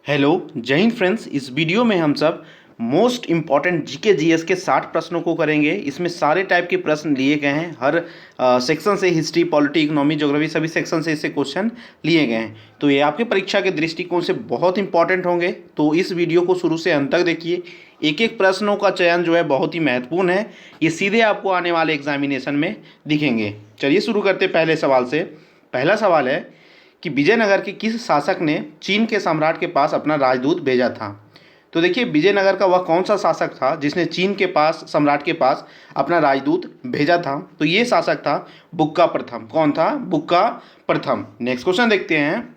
Hello जय Hind friends. इस video में हम सब मोस्ट इम्पॉर्टेंट जीके जीएस के 60 प्रश्नों को करेंगे। इसमें सारे टाइप के प्रश्न लिए गए हैं। हर सेक्शन से हिस्ट्री, पॉलिटी, इकोनॉमी, ज्योग्राफी सभी सेक्शन से इससे क्वेश्चन लिए गए हैं। तो ये आपके परीक्षा के दृष्टिकोण से बहुत इंपॉर्टेंट होंगे। तो इस वीडियो को शुरू से अंत तक देखिए। एक एक प्रश्नों का चयन जो है बहुत ही महत्वपूर्ण है। ये सीधे आपको आने वाले एग्जामिनेशन में दिखेंगे। चलिए शुरू करते पहले सवाल से। पहला सवाल है कि विजयनगर के किस शासक ने चीन के सम्राट के पास अपना राजदूत भेजा था। तो देखिए, विजयनगर का वह कौन सा शासक था जिसने चीन के पास, सम्राट के पास अपना राजदूत भेजा था। तो ये शासक था बुक्का प्रथम। कौन था? बुक्का प्रथम। नेक्स्ट क्वेश्चन देखते हैं।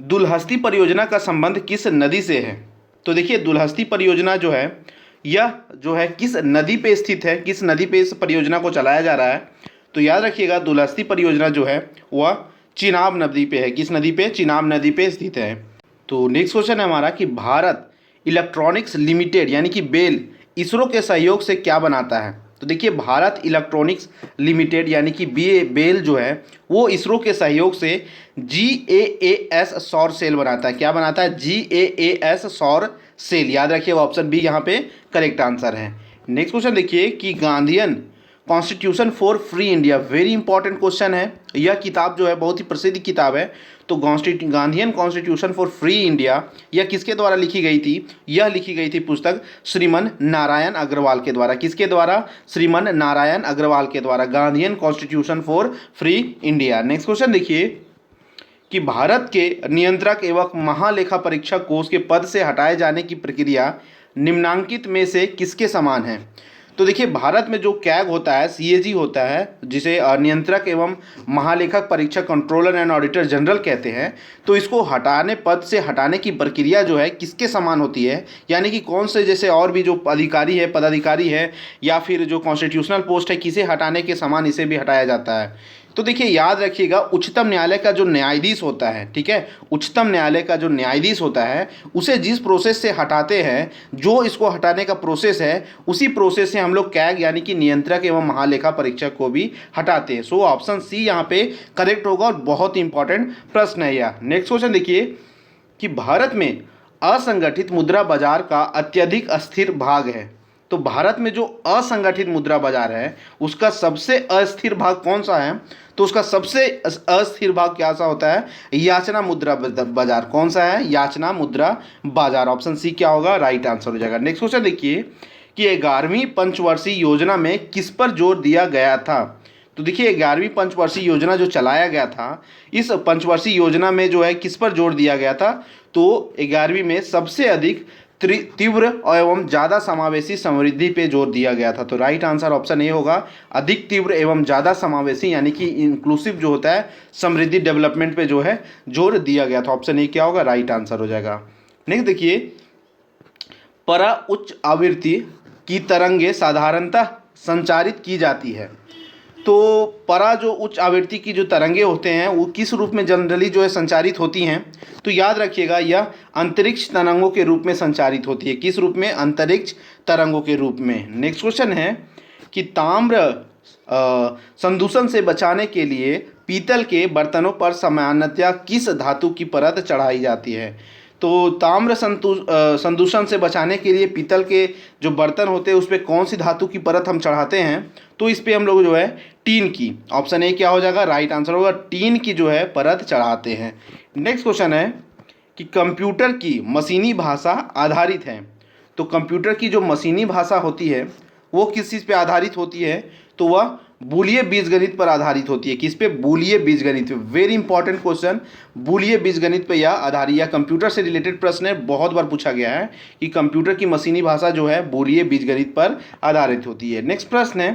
दुलहस्ती परियोजना का संबंध किस नदी से है। तो देखिए, दुलहस्ती परियोजना जो है यह जो है किस नदी पे स्थित है, किस नदी पे इस परियोजना को चलाया जा रहा है। तो याद रखिएगा, दुलहस्ती परियोजना जो है वह चिनाब नदी पे है। किस नदी पे? चिनाब नदी पे स्थित है। तो नेक्स्ट क्वेश्चन है हमारा कि भारत इलेक्ट्रॉनिक्स लिमिटेड यानी कि बेल इसरो के सहयोग से क्या बनाता है। तो देखिए, भारत इलेक्ट्रॉनिक्स लिमिटेड यानी कि बेल जो है वो इसरो के सहयोग से GAAS सौर सेल बनाता है। क्या बनाता है? GAAS सौर सेल। याद रखिएगा, ऑप्शन बी यहाँ पे करेक्ट आंसर है। नेक्स्ट क्वेश्चन देखिए कि Gandhian constitution for free India, very important question है। यह किताब जो है बहुत ही प्रसिद्ध किताब है। तो Gandhian constitution for free India यह किसके द्वारा लिखी गई थी? यह लिखी गई थी पुस्तक श्रीमन नारायण अग्रवाल के द्वारा। किसके द्वारा? श्रीमन नारायण अग्रवाल के द्वारा। Gandhian constitution for free India. Next question देखिए कि भारत के नियंत्रक एवं महालेखा परीक्षक को उसके पद से हटाए जाने की प्रक्रिया निम्नांकित में से किसके समान है। तो देखिए, भारत में जो कैग होता है, CAG होता है, जिसे नियंत्रक एवं महालेखक परीक्षक, कंट्रोलर एंड ऑडिटर जनरल कहते हैं। तो इसको हटाने, पद से हटाने की प्रक्रिया जो है किसके समान होती है, यानी कि कौन से, जैसे और भी जो अधिकारी है, पदाधिकारी है या फिर जो कॉन्स्टिट्यूशनल पोस्ट है, किसे हटाने के समान इसे भी हटाया जाता है। तो देखिए, याद रखिएगा, उच्चतम न्यायालय का जो न्यायाधीश होता है, ठीक है, उच्चतम न्यायालय का जो न्यायाधीश होता है उसे जिस प्रोसेस से हटाते हैं, जो इसको हटाने का प्रोसेस है, उसी प्रोसेस से हम लोग कैग यानी कि नियंत्रक एवं महालेखा परीक्षक को भी हटाते हैं। सो ऑप्शन सी यहाँ पे करेक्ट होगा और बहुत ही इंपॉर्टेंट प्रश्न है यह। नेक्स्ट क्वेश्चन देखिए कि भारत में असंगठित मुद्रा बाजार का अत्यधिक अस्थिर भाग है। तो भारत में जो असंगठित मुद्रा बाजार है उसका सबसे अस्थिर भाग कौन सा है? तो उसका सबसे अस्थिर भाग क्या सा होता है? याचना मुद्रा बाजार। कौन सा है? याचना मुद्रा बाजार। ऑप्शन सी क्या होगा? राइट आंसर हो जाएगा। नेक्स्ट क्वेश्चन देखिए कि 11वीं पंचवर्षीय योजना में किस पर जोर दिया गया था। तो देखिए, 11वीं पंचवर्षीय योजना जो चलाया गया था, इस पंचवर्षीय योजना में जो है किस पर जोर दिया गया था? तो 11वीं में सबसे अधिक तीव्र एवं ज़्यादा समावेशी समृद्धि पे जोर दिया गया था। तो राइट आंसर ऑप्शन ए होगा, अधिक तीव्र एवं ज़्यादा समावेशी यानी कि इंक्लूसिव जो होता है, समृद्धि, डेवलपमेंट पे जो है जोर दिया गया था। ऑप्शन ए क्या होगा? राइट आंसर हो जाएगा। नेक्स्ट देखिए, परा उच्च आवृत्ति की तरंगें साधारणतः संचारित की जाती है। तो परा जो उच्च आवृत्ति की जो तरंगे होते हैं वो किस रूप में जनरली जो है संचारित होती हैं? तो याद रखिएगा, यह अंतरिक्ष तरंगों के रूप में संचारित होती है। किस रूप में? अंतरिक्ष तरंगों के रूप में। नेक्स्ट क्वेश्चन है कि ताम्र संदूषण से बचाने के लिए पीतल के बर्तनों पर सामान्यतया किस धातु की परत चढ़ाई जाती है। तो ताम्र संदूषण से बचाने के लिए पीतल के जो बर्तन होते हैं उस पर कौन सी धातु की परत हम चढ़ाते हैं? तो इस पे हम लोग जो है टीन की। ऑप्शन ए क्या हो जाएगा? राइट आंसर होगा, टीन की जो है परत चढ़ाते हैं। नेक्स्ट क्वेश्चन है कि कंप्यूटर की मशीनी भाषा आधारित है। तो कंप्यूटर की जो मशीनी भाषा होती है वो किस चीज़ पे आधारित होती है? तो वह बूलिये बीजगणित पर आधारित होती है। किस पे? बूलिये बीजगणित। वेरी इंपॉर्टेंट क्वेश्चन, बूलिये बीजगणित पे यह आधारित, या कंप्यूटर से रिलेटेड प्रश्न है, बहुत बार पूछा गया है कि कंप्यूटर की मशीनी भाषा जो है बूलिये बीजगणित पर आधारित होती है। नेक्स्ट प्रश्न है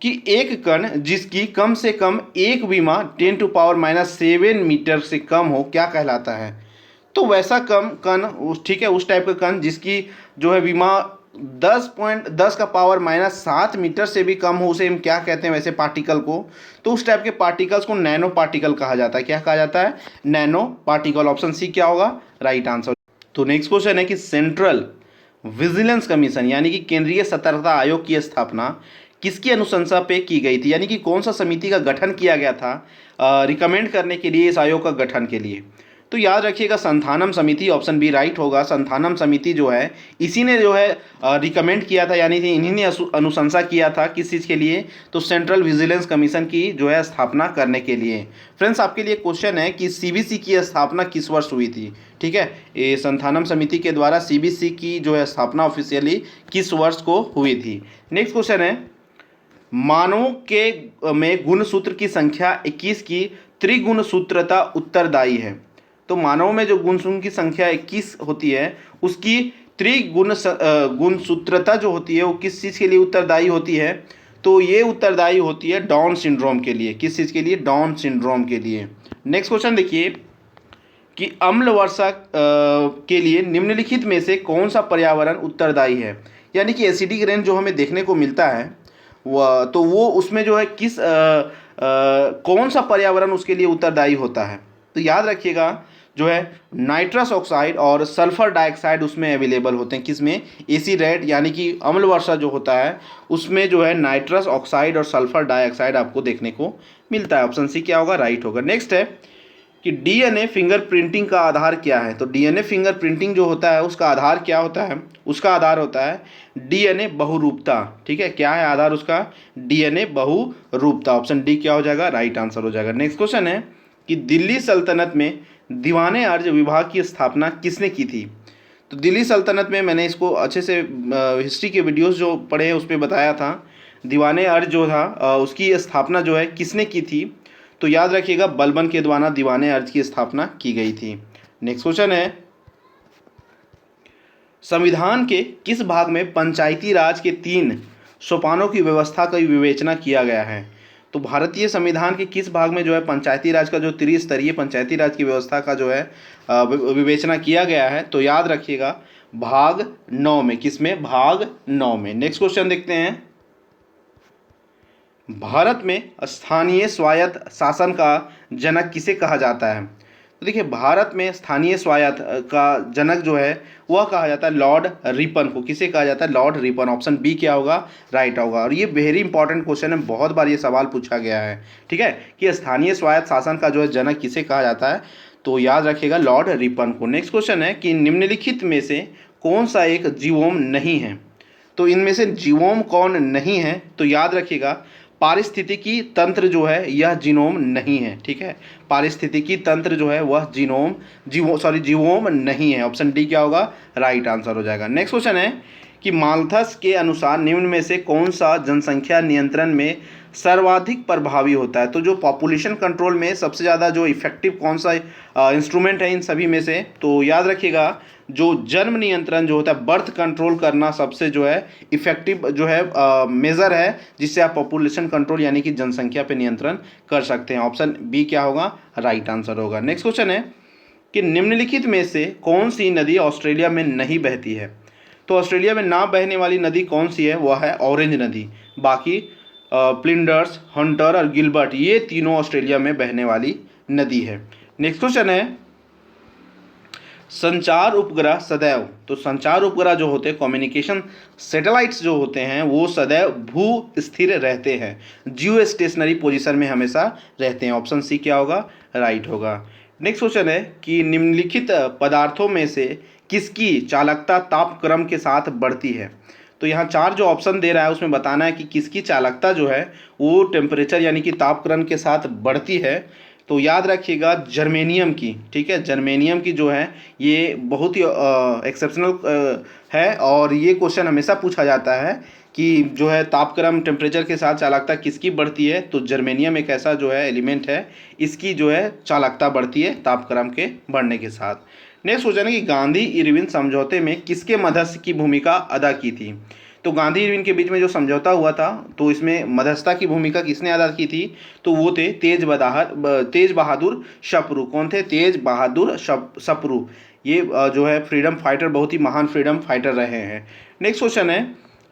कि एक कण जिसकी कम से कम एक विमा 10⁻⁷ मीटर से कम हो क्या कहलाता है? तो वैसा कम कण, ठीक है, उस टाइप का कण जिसकी जो है विमा 10⁻⁷ मीटर से भी कम हो, उसे हम क्या कहते हैं वैसे पार्टिकल को? तो उस टाइप के पार्टिकल्स को नैनो पार्टिकल कहा जाता है। क्या कहा जाता है? Nano particle. ऑप्शन सी क्या होगा? Right answer. तो नेक्स्ट क्वेश्चन है कि सेंट्रल विजिलेंस कमीशन यानी कि केंद्रीय सतर्कता आयोग की स्थापना किसकी अनुशंसा पे की गई थी, यानी कि कौन सा समिति का गठन किया गया था रिकमेंड करने के लिए इस आयोग का गठन के लिए? तो तो याद रखिएगा संथानम समिति, ऑप्शन बी राइट होगा। संथानम समिति जो है इसी ने जो है रिकमेंड किया था, यानी कि इन्हीं ने अनुशंसा किया था किस चीज़ के लिए, तो सेंट्रल विजिलेंस कमीशन की जो है स्थापना करने के लिए। फ्रेंड्स आपके लिए क्वेश्चन है कि सीबीसी की स्थापना किस वर्ष हुई थी। ठीक है, ये संथानम समिति के द्वारा सीबीसी की जो है स्थापना ऑफिशियली किस वर्ष को हुई थी। नेक्स्ट क्वेश्चन है, मानवों के में गुण सूत्र की संख्या 21 की त्रिगुण सूत्रता उत्तरदायी है। तो मानव में जो गुण की संख्या 21 होती है उसकी त्रिगुण गुण सूत्रता जो होती है वो किस चीज़ के लिए उत्तरदायी होती है, तो ये उत्तरदायी होती है डाउन सिंड्रोम के लिए। किस चीज़ के लिए, डाउन सिंड्रोम के लिए। नेक्स्ट क्वेश्चन देखिए कि अम्ल वर्षा के लिए निम्नलिखित में से कौन सा पर्यावरण उत्तरदायी है, यानी कि एसिडिक रेन जो हमें देखने को मिलता है वह, तो वो उसमें जो है किस कौन सा पर्यावरण उसके लिए उत्तरदायी होता है। तो याद रखिएगा जो है नाइट्रस ऑक्साइड और सल्फर डाइऑक्साइड उसमें अवेलेबल होते हैं। किसमें, एसिड रेन यानी कि अम्ल वर्षा जो होता है उसमें जो है नाइट्रस ऑक्साइड और सल्फर डाइऑक्साइड आपको देखने को मिलता है। ऑप्शन सी क्या होगा, राइट होगा। नेक्स्ट है कि डीएनए फिंगरप्रिंटिंग का आधार क्या है। तो डीएनए फिंगरप्रिंटिंग जो होता है उसका आधार क्या होता है, उसका आधार होता है डीएनए बहुरूपता। ठीक है, क्या है आधार उसका, डीएनए बहुरूपता। ऑप्शन डी क्या हो जाएगा, राइट आंसर हो जाएगा। नेक्स्ट क्वेश्चन है कि दिल्ली सल्तनत में दीवाने अर्ज विभाग की स्थापना किसने की थी। तो दिल्ली सल्तनत में मैंने इसको अच्छे से हिस्ट्री के वीडियोस जो पढ़े हैं उस पर बताया था, दीवाने अर्ज जो था उसकी स्थापना जो है किसने की थी। तो याद रखिएगा बलबन के द्वारा दीवाने अर्ज की स्थापना की गई थी। नेक्स्ट क्वेश्चन है, संविधान के किस भाग में पंचायती राज के 3 सोपानों की व्यवस्था का विवेचना किया गया है। तो भारतीय संविधान के किस भाग में जो है पंचायती राज का जो त्रिस्तरीय पंचायती राज की व्यवस्था का जो है विवेचना किया गया है। तो याद रखिएगा भाग 9 में। किसमें, भाग 9 में। नेक्स्ट क्वेश्चन देखते हैं, भारत में स्थानीय स्वायत्त शासन का जनक किसे कहा जाता है। तो देखिए भारत में स्थानीय स्वायत्त का जनक जो है वह कहा जाता है लॉर्ड रिपन को। किसे कहा जाता है, लॉर्ड रिपन। ऑप्शन बी क्या होगा, राइट होगा। और ये वेरी इंपॉर्टेंट क्वेश्चन है, बहुत बार ये सवाल पूछा गया है। ठीक है, कि स्थानीय स्वायत्त शासन का जो है जनक किसे कहा जाता है, तो याद रखिएगा लॉर्ड रिपन को। नेक्स्ट क्वेश्चन है कि निम्नलिखित में से कौन सा एक जीवोम नहीं है। तो इनमें से जीवोम कौन नहीं है, तो याद रखिएगा पारिस्थितिकी तंत्र जो है यह जीनोम नहीं है। ठीक है, पारिस्थितिकी तंत्र जो है वह जीवोम नहीं है। ऑप्शन डी क्या होगा, राइट आंसर हो जाएगा। नेक्स्ट क्वेश्चन है कि माल्थस के अनुसार निम्न में से कौन सा जनसंख्या नियंत्रण में सर्वाधिक प्रभावी होता है। तो जो पॉपुलेशन कंट्रोल में सबसे ज़्यादा जो इफेक्टिव कौन सा इंस्ट्रूमेंट है इन सभी में से, तो याद रखिएगा जो जन्म नियंत्रण जो होता है, बर्थ कंट्रोल करना सबसे जो है इफेक्टिव जो है मेज़र है जिससे आप पॉपुलेशन कंट्रोल यानी कि जनसंख्या पे नियंत्रण कर सकते हैं। ऑप्शन बी क्या होगा, राइट आंसर होगा। नेक्स्ट क्वेश्चन है कि निम्नलिखित में से कौन सी नदी ऑस्ट्रेलिया में नहीं बहती है। तो ऑस्ट्रेलिया में ना बहने वाली नदी कौन सी है, वह है ऑरेंज नदी। बाकी फ्लिंडर्स, हंटर और गिलबर्ट ये तीनों ऑस्ट्रेलिया में बहने वाली नदी है। नेक्स्ट क्वेश्चन है संचार उपग्रह सदैव, तो संचार उपग्रह जो होते हैं कम्युनिकेशन सैटेलाइट्स जो होते हैं वो सदैव भू स्थिर रहते हैं, जियो स्टेशनरी पोजीशन में हमेशा रहते हैं। ऑप्शन सी क्या होगा, राइट होगा। नेक्स्ट क्वेश्चन है कि निम्नलिखित पदार्थों में से किसकी चालकता तापक्रम के साथ बढ़ती है। तो यहाँ 4 जो ऑप्शन दे रहा है उसमें बताना है कि किसकी चालकता जो है वो टेम्परेचर यानी कि तापक्रम के साथ बढ़ती है। तो याद रखिएगा जर्मेनियम की। ठीक है, जर्मेनियम की जो है ये बहुत ही एक्सेप्शनल है और ये क्वेश्चन हमेशा पूछा जाता है कि जो है तापक्रम टेम्परेचर के साथ चालकता किसकी बढ़ती है। तो जर्मेनियम एक ऐसा जो है एलिमेंट है, इसकी जो है चालकता बढ़ती है तापक्रम के बढ़ने के साथ। नेक्स्ट क्वेश्चन है कि गांधी इरविन समझौते में किसके मध्यस्थ की भूमिका अदा की थी। तो गांधी इरविन के बीच में जो समझौता हुआ था तो इसमें मध्यस्थता की भूमिका किसने अदा की थी, तो वो थे तेज बहादुर सप्रू। कौन थे, तेज बहादुर सप्रू। ये जो है फ्रीडम फाइटर, बहुत ही महान फ्रीडम फाइटर रहे हैं। नेक्स्ट क्वेश्चन है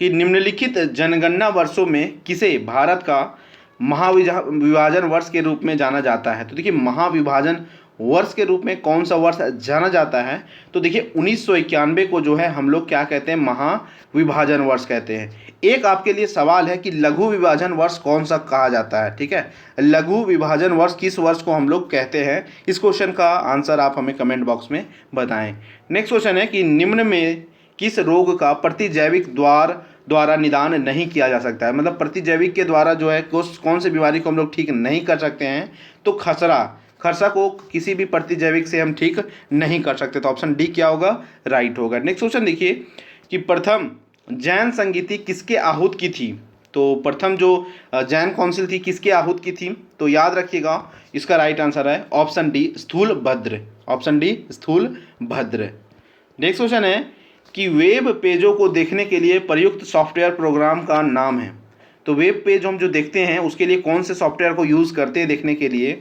कि निम्नलिखित जनगणना वर्षों में किसे भारत का महाविभाजन वर्ष के रूप में जाना जाता है। तो देखिए महाविभाजन वर्ष के रूप में कौन सा वर्ष जाना जाता है? तो देखिए 1991 को जो है हम लोग क्या कहते हैं, महाविभाजन वर्ष कहते हैं। एक आपके लिए सवाल है कि लघु विभाजन वर्ष कौन सा कहा जाता है, ठीक है, लघु विभाजन वर्ष किस वर्ष को हम लोग कहते हैं? इस क्वेश्चन का आंसर आप हमें कमेंट बॉक्स में बताएं। नेक्स्ट क्वेश्चन है कि निम्न में किस रोग का प्रतिजैविक द्वारा निदान नहीं किया जा सकता है? मतलब प्रतिजैविक के द्वारा जो है कौन से बीमारी को हम लोग ठीक नहीं कर सकते हैं? तो खसरा को किसी भी प्रतिजैविक से हम ठीक नहीं कर सकते। तो ऑप्शन डी क्या होगा, राइट होगा। नेक्स्ट क्वेश्चन देखिए कि प्रथम जैन संगीति किसके आहूत की थी? तो प्रथम जो जैन काउंसिल थी किसके आहूत की थी? तो याद रखिएगा इसका राइट आंसर है option D Sthulabhadra, option D Sthulabhadra. Next question है कि वेब पेजों को देखने के लिए प्रयुक्त सॉफ्टवेयर प्रोग्राम का नाम है। तो वेब पेज हम जो देखते हैं उसके लिए कौन से सॉफ्टवेयर को यूज़ करते हैं देखने के लिए?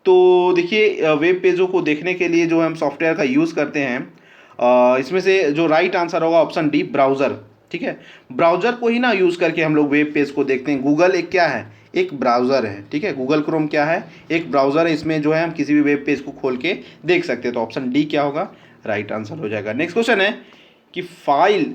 तो देखिए वेब पेजों को देखने के लिए जो हम सॉफ्टवेयर का यूज़ करते हैं इसमें से जो राइट आंसर होगा ऑप्शन डी ब्राउज़र, ठीक है। ब्राउज़र को ही ना यूज़ करके हम लोग वेब पेज को देखते हैं। गूगल एक क्या है, एक ब्राउज़र है, ठीक है। गूगल क्रोम क्या है, एक ब्राउज़र है। इसमें जो है हम किसी भी वेब पेज को खोल के देख सकते हैं। तो ऑप्शन डी क्या होगा, राइट आंसर हो जाएगा। नेक्स्ट क्वेश्चन है कि फाइल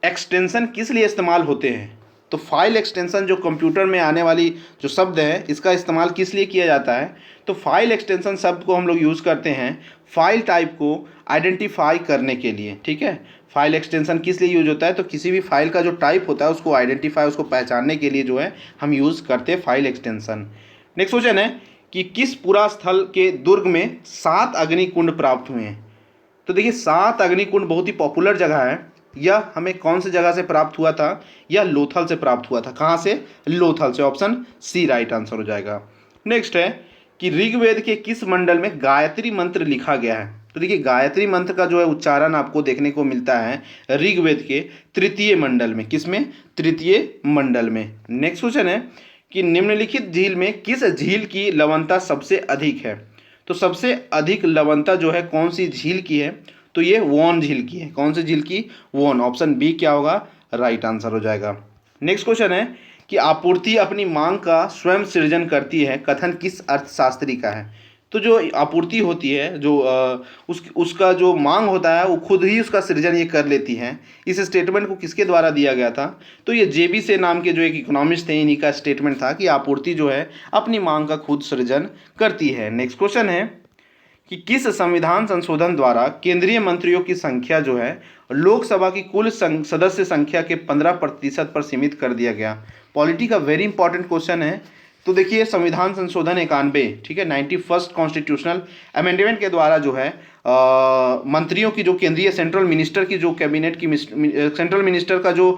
एक्सटेंशन किस लिए इस्तेमाल होते हैं? तो फाइल एक्सटेंशन जो कंप्यूटर में आने वाली जो शब्द है इसका इस्तेमाल किस लिए किया जाता है? तो फाइल एक्सटेंशन शब्द को हम लोग यूज़ करते हैं फाइल टाइप को आइडेंटिफाई करने के लिए, ठीक है। फाइल एक्सटेंशन किस लिए यूज होता है? तो किसी भी फाइल का जो टाइप होता है उसको आइडेंटिफाई, उसको पहचानने के लिए जो है हम यूज़ करते हैं फाइल एक्सटेंशन। नेक्स्ट क्वेश्चन है कि किस पुरास्थल के दुर्ग में 7 अग्निकुंड प्राप्त हुए हैं? तो देखिए 7 अग्निकुंड बहुत ही पॉपुलर जगह है। यह हमें कौन सी जगह से प्राप्त हुआ था? यह लोथल से प्राप्त हुआ था। कहाँ से? लोथल से, ऑप्शन सी राइट आंसर हो जाएगा। नेक्स्ट है कि ऋग्वेद के किस मंडल में गायत्री मंत्र लिखा गया है? तो देखिए गायत्री मंत्र का जो है उच्चारण आपको देखने को मिलता है ऋग्वेद के 3 मंडल में। किसमें? 3 मंडल में। नेक्स्ट क्वेश्चन है कि निम्नलिखित झील में किस झील की लवणता सबसे अधिक है? तो सबसे अधिक लवणता जो है कौन सी झील की है? तो ये वोन झील की है। कौन सी झील की? वोन, ऑप्शन बी क्या होगा, राइट आंसर हो जाएगा। नेक्स्ट क्वेश्चन है कि आपूर्ति अपनी मांग का स्वयं सृजन करती है, कथन किस अर्थशास्त्री का है? तो जो आपूर्ति होती है जो उसका जो मांग होता है वो खुद ही उसका सृजन ये कर लेती है। इस स्टेटमेंट को किसके द्वारा दिया गया था? तो ये जेबी से नाम के जो एक इकोनॉमिस्ट थे, इन्हीं का स्टेटमेंट था कि आपूर्ति जो है अपनी मांग का खुद सृजन करती है। नेक्स्ट क्वेश्चन है कि किस संविधान संशोधन द्वारा केंद्रीय मंत्रियों की संख्या जो है लोकसभा की कुल सदस्य संख्या के 15% पर सीमित कर दिया गया? पॉलिटी का वेरी इंपॉर्टेंट क्वेश्चन है। तो देखिए संविधान संशोधन 91, ठीक है, 91st कॉन्स्टिट्यूशनल अमेंडमेंट के द्वारा जो है मंत्रियों की जो केंद्रीय सेंट्रल मिनिस्टर की जो कैबिनेट की सेंट्रल मिनिस्टर का जो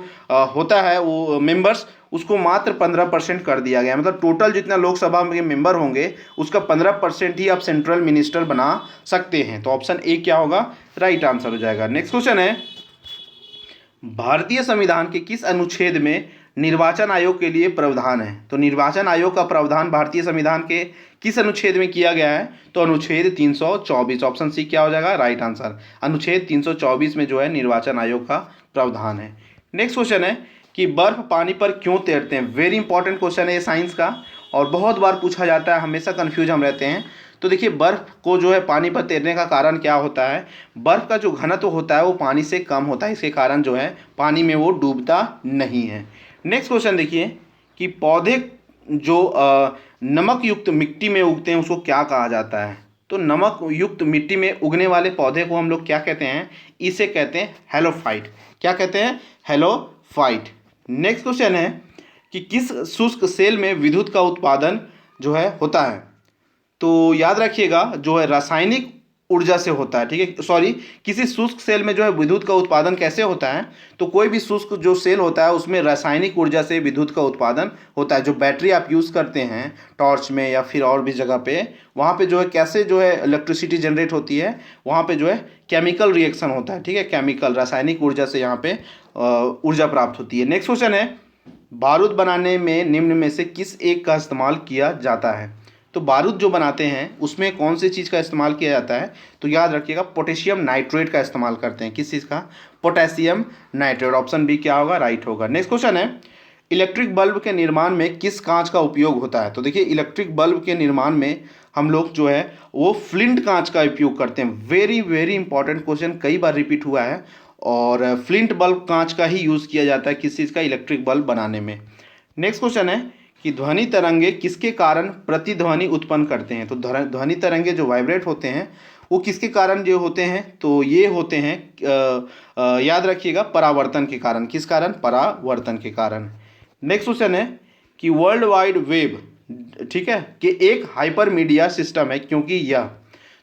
होता है वो मेंबर्स, उसको मात्र 15% कर दिया गया। मतलब टोटल जितना लोकसभा में मेंबर होंगे उसका 15% ही आप सेंट्रल मिनिस्टर बना सकते हैं। तो ऑप्शन ए क्या होगा, राइट आंसर हो जाएगा। नेक्स्ट क्वेश्चन है भारतीय संविधान के किस अनुच्छेद में निर्वाचन आयोग के लिए प्रावधान है? तो निर्वाचन आयोग का प्रावधान भारतीय संविधान के किस अनुच्छेद में किया गया है? तो अनुच्छेद 324, ऑप्शन सी क्या हो जाएगा, राइट आंसर। अनुच्छेद 324 में जो है निर्वाचन आयोग का प्रावधान है। नेक्स्ट क्वेश्चन है कि बर्फ पानी पर क्यों तैरते हैं? वेरी इंपॉर्टेंट क्वेश्चन है ये साइंस का और बहुत बार पूछा जाता है, हमेशा कंफ्यूज हम रहते हैं। तो देखिए बर्फ को जो है पानी पर तैरने का कारण क्या होता है? बर्फ का जो घनत्व होता है वो पानी से कम होता है, इसके कारण जो है पानी में वो डूबता नहीं है। नेक्स्ट क्वेश्चन देखिए कि पौधे जो नमक युक्त मिट्टी में उगते हैं उसको क्या कहा जाता है? तो नमक युक्त मिट्टी में उगने वाले पौधे को हम लोग क्या कहते हैं? इसे कहते हैं हेलोफाइट। क्या कहते हैं? हेलोफाइट। नेक्स्ट क्वेश्चन है कि किस शुष्क सेल में विद्युत का उत्पादन जो है होता है? तो याद रखिएगा जो है रासायनिक ऊर्जा से होता है, ठीक है। सॉरी, किसी शुष्क सेल में जो है विद्युत का उत्पादन कैसे होता है? तो कोई भी शुष्क जो सेल होता है उसमें रासायनिक ऊर्जा से विद्युत का उत्पादन होता है। जो बैटरी आप यूज़ करते हैं टॉर्च में या फिर और भी जगह पे, वहाँ पे जो है कैसे जो है इलेक्ट्रिसिटी जनरेट होती है? वहाँ पे जो है केमिकल रिएक्शन होता है, ठीक है। केमिकल रासायनिक ऊर्जा से यहाँ पे ऊर्जा प्राप्त होती है। नेक्स्ट क्वेश्चन है बारूद बनाने में निम्न में से किस एक का इस्तेमाल किया जाता है? तो बारूद जो बनाते हैं उसमें कौन सी चीज़ का इस्तेमाल किया जाता है? तो याद रखिएगा पोटेशियम नाइट्रेट का इस्तेमाल करते हैं। किस चीज़ का? पोटेशियम नाइट्रेट, ऑप्शन बी क्या होगा, राइट होगा। नेक्स्ट क्वेश्चन है इलेक्ट्रिक बल्ब के निर्माण में किस कांच का उपयोग होता है? तो देखिए इलेक्ट्रिक बल्ब के निर्माण में हम लोग जो है वो फ्लिंट कांच का उपयोग करते हैं। वेरी वेरी इंपॉर्टेंट क्वेश्चन, कई बार रिपीट हुआ है। और फ्लिंट बल्ब कांच का ही यूज़ किया जाता है किस चीज़ का, इलेक्ट्रिक बल्ब बनाने में। नेक्स्ट क्वेश्चन है कि ध्वनि तरंगे किसके कारण प्रतिध्वनि उत्पन्न करते हैं। तो ध्वनि तरंगे जो वाइब्रेट होते हैं वो किसके कारण जो होते हैं, तो ये होते हैं याद रखिएगा परावर्तन के कारण। किस कारण? परावर्तन के कारण। नेक्स्ट क्वेश्चन है कि वर्ल्ड वाइड वेब, ठीक है, कि एक हाइपर मीडिया सिस्टम है क्योंकि यह,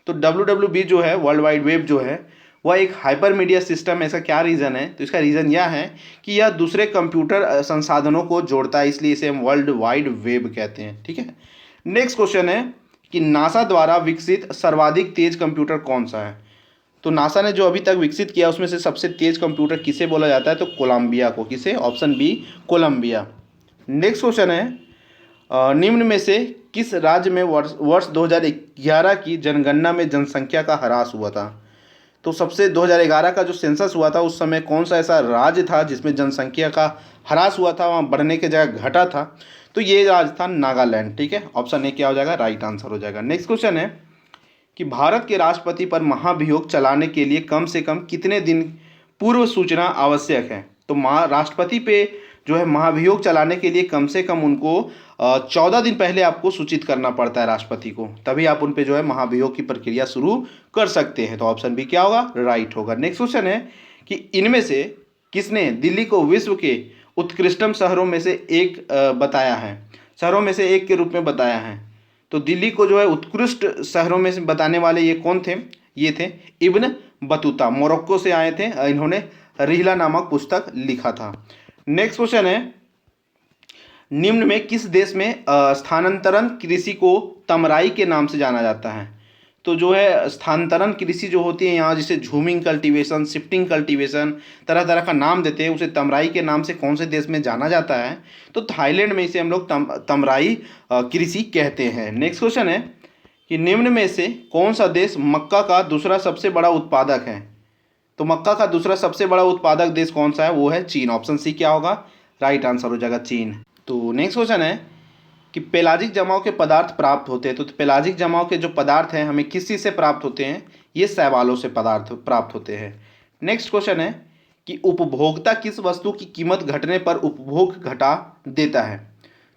तो WWB जो है, वर्ल्ड वाइड वेब जो है वह एक हाइपर मीडिया सिस्टम है। इसका क्या रीज़न है? तो इसका रीज़न यह है कि यह दूसरे कंप्यूटर संसाधनों को जोड़ता है, इसलिए इसे हम वर्ल्ड वाइड वेब कहते हैं, ठीक है। नेक्स्ट क्वेश्चन है कि नासा द्वारा विकसित सर्वाधिक तेज कंप्यूटर कौन सा है। तो नासा ने जो अभी तक विकसित किया उसमें से सबसे तेज कंप्यूटर किसे बोला जाता है, तो कोलंबिया को। किसे? Option B, Colombia. Next question है निम्न में से किस राज्य में वर्ष 2011 की जनगणना में जनसंख्या का ह्रास हुआ था। तो सबसे 2011 का जो सेंसस हुआ था उस समय कौन सा ऐसा राज्य था जिसमें जनसंख्या का ह्रास हुआ था, वहाँ बढ़ने के जगह घटा था, तो ये राज्य था नागालैंड, ठीक है। ऑप्शन ए क्या हो जाएगा? राइट आंसर हो जाएगा। नेक्स्ट क्वेश्चन है कि भारत के राष्ट्रपति पर महाभियोग चलाने के लिए कम से कम कितने दिन पूर्व सूचना आवश्यक है। तो राष्ट्रपति पे जो है महाभियोग चलाने के लिए कम से कम उनको 14 दिन पहले आपको सूचित करना पड़ता है राष्ट्रपति को, तभी आप उन पे जो है महाभियोग की प्रक्रिया शुरू कर सकते हैं। तो ऑप्शन बी क्या होगा? राइट होगा। नेक्स्ट क्वेश्चन है कि इनमें से किसने दिल्ली को विश्व के उत्कृष्टतम शहरों में से एक बताया है, शहरों में से एक के रूप में बताया है। तो दिल्ली को जो है उत्कृष्ट शहरों में से बताने वाले ये कौन थे? ये थे इब्न बतूता, मोरक्को से आए थे। इन्होंने रिहला नामक पुस्तक लिखा था। नेक्स्ट क्वेश्चन है निम्न में किस देश में स्थानांतरण कृषि को तमराई के नाम से जाना जाता है। तो जो है स्थानांतरण कृषि जो होती है यहाँ, जिसे झूमिंग कल्टीवेशन, शिफ्टिंग कल्टीवेशन, तरह तरह का नाम देते हैं, उसे तमराई के नाम से कौन से देश में जाना जाता है, तो थाईलैंड में इसे हम लोग तमराई कृषि कहते हैं। नेक्स्ट क्वेश्चन है कि निम्न में से कौन सा देश मक्का का दूसरा सबसे बड़ा उत्पादक है। तो मक्का का दूसरा सबसे बड़ा उत्पादक देश कौन सा है? वो है चीन। ऑप्शन सी क्या होगा? राइट आंसर हो जाएगा चीन। तो नेक्स्ट क्वेश्चन है कि पेलाजिक जमाव के पदार्थ प्राप्त होते हैं। तो पेलाजिक जमाव के जो पदार्थ हैं हमें किस चीज़ से प्राप्त होते हैं? ये शैवालों से पदार्थ प्राप्त होते हैं। नेक्स्ट क्वेश्चन है कि उपभोक्ता किस वस्तु की कीमत घटने पर उपभोग घटा देता है।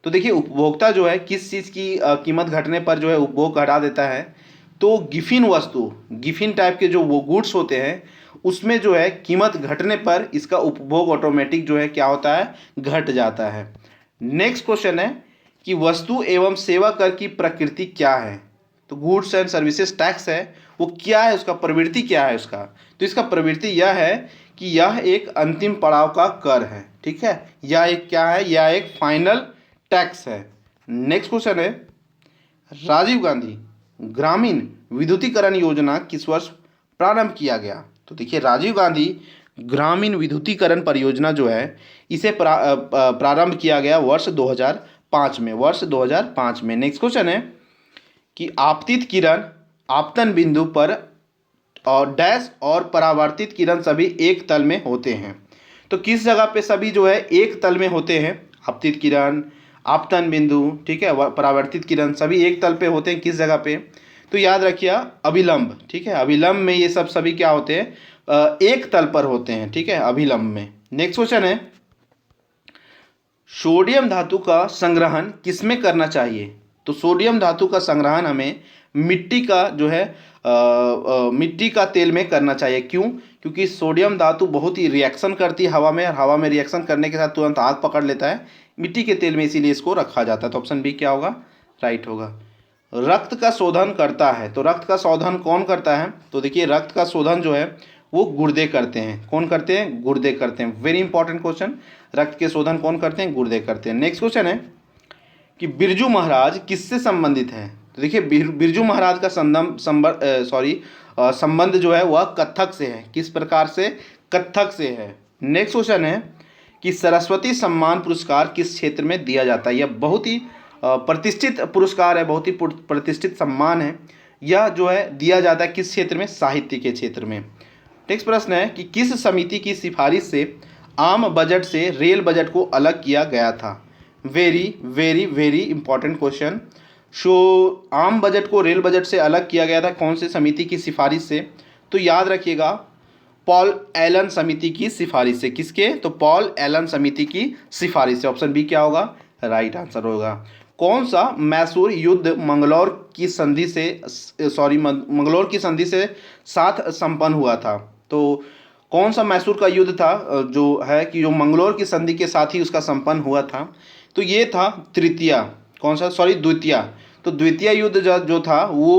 तो देखिए उपभोक्ता जो है किस चीज़ की कीमत घटने पर जो है उपभोग घटा देता है, तो गिफिन वस्तु, गिफिन टाइप के जो वो गुड्स होते हैं उसमें जो है कीमत घटने पर इसका उपभोग ऑटोमेटिक जो है क्या होता है? घट जाता है। नेक्स्ट क्वेश्चन है कि वस्तु एवं सेवा कर की प्रकृति क्या है। तो गुड्स एंड सर्विसेज टैक्स है, वो क्या है, उसका प्रवृत्ति क्या है उसका। तो इसका प्रवृत्ति यह है कि यह एक अंतिम पड़ाव का कर है, ठीक है। यह एक क्या है? यह एक फाइनल टैक्स है। नेक्स्ट क्वेश्चन है राजीव गांधी ग्रामीण विद्युतीकरण योजना किस वर्ष प्रारंभ किया गया। तो देखिए राजीव गांधी ग्रामीण विद्युतीकरण परियोजना जो है इसे प्रारंभ किया गया वर्ष 2005 में, वर्ष 2005 में। नेक्स्ट क्वेश्चन है कि आपतित किरण आपतन बिंदु पर और डैश और परावर्तित किरण सभी एक तल में होते हैं। तो किस जगह पे सभी जो है एक तल में होते हैं? आपतित किरण, आपतन बिंदु, ठीक है, परावर्तित किरण सभी एक तल पे होते हैं। किस जगह पे? तो याद रखिए अभिलंब, ठीक है। अभिलंब में ये सब सभी क्या होते हैं? एक तल पर होते हैं, ठीक है, अभिलंब में। नेक्स्ट क्वेश्चन है सोडियम धातु का संग्रहण किसमें करना चाहिए। तो सोडियम धातु का संग्रहण हमें मिट्टी का जो है मिट्टी का तेल में करना चाहिए। क्यों? क्योंकि सोडियम धातु बहुत ही रिएक्शन करती है हवा में, और हवा में रिएक्शन करने के साथ तुरंत आग पकड़ लेता है मिट्टी के तेल में, इसीलिए इसको रखा जाता है। तो ऑप्शन बी क्या होगा? राइट होगा। रक्त का शोधन करता है, तो रक्त का शोधन कौन करता है? तो देखिए रक्त का शोधन जो है वो गुर्दे करते हैं। कौन करते हैं? गुर्दे करते हैं। वेरी इंपॉर्टेंट क्वेश्चन, रक्त के शोधन कौन करते हैं? गुर्दे करते हैं। नेक्स्ट क्वेश्चन है कि बिरजू महाराज किससे संबंधित हैं। तो देखिए बिरजू महाराज का संबंध जो है वह कथक से है। किस प्रकार से? कथक से है। नेक्स्ट क्वेश्चन है कि सरस्वती सम्मान पुरस्कार किस क्षेत्र में दिया जाता है। यह बहुत ही प्रतिष्ठित पुरस्कार है, बहुत ही प्रतिष्ठित सम्मान है। यह जो है दिया जाता है किस क्षेत्र में? साहित्य के क्षेत्र में। नेक्स्ट प्रश्न है कि किस समिति की सिफारिश से आम बजट से रेल बजट को अलग किया गया था। Very very very important question. आम बजट को रेल बजट से अलग किया गया था कौन सी समिति की सिफारिश से? तो याद रखिएगा पॉल एलन समिति की सिफारिश से। किसके? तो पॉल एलन समिति की सिफारिश से। ऑप्शन बी क्या होगा? राइट आंसर होगा। कौन सा मैसूर युद्ध मंगलौर की संधि से साथ संपन्न हुआ था? तो कौन सा मैसूर का युद्ध था जो है कि जो मंगलौर की संधि के साथ ही उसका संपन्न हुआ था? तो ये था द्वितीय। तो द्वितीय युद्ध जो था वो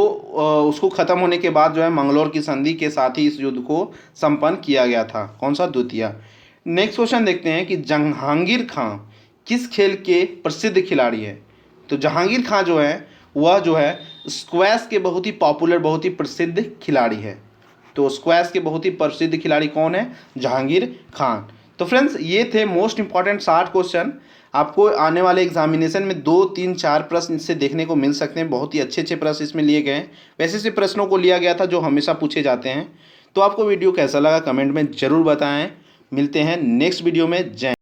उसको ख़त्म होने के बाद जो है मंगलौर की संधि के साथ ही इस युद्ध को संपन्न किया गया था। कौन सा? द्वितीय। नेक्स्ट क्वेश्चन देखते हैं कि जहांगीर खां किस खेल के प्रसिद्ध खिलाड़ी हैं? तो जहांगीर खां जो है वह जो है स्क्वैश के बहुत ही पॉपुलर, बहुत ही प्रसिद्ध खिलाड़ी है। तो स्क्वैश के बहुत ही प्रसिद्ध खिलाड़ी कौन है? जहांगीर खान। तो फ्रेंड्स ये थे मोस्ट इंपॉर्टेंट 60 क्वेश्चन। आपको आने वाले एग्जामिनेशन में 2, 3, 4 प्रश्न इससे देखने को मिल सकते हैं। बहुत ही अच्छे अच्छे प्रश्न इसमें लिए गए हैं। वैसे से प्रश्नों को लिया गया था जो हमेशा पूछे जाते हैं। तो आपको वीडियो कैसा लगा कमेंट में ज़रूर बताएं। मिलते हैं नेक्स्ट वीडियो में। जय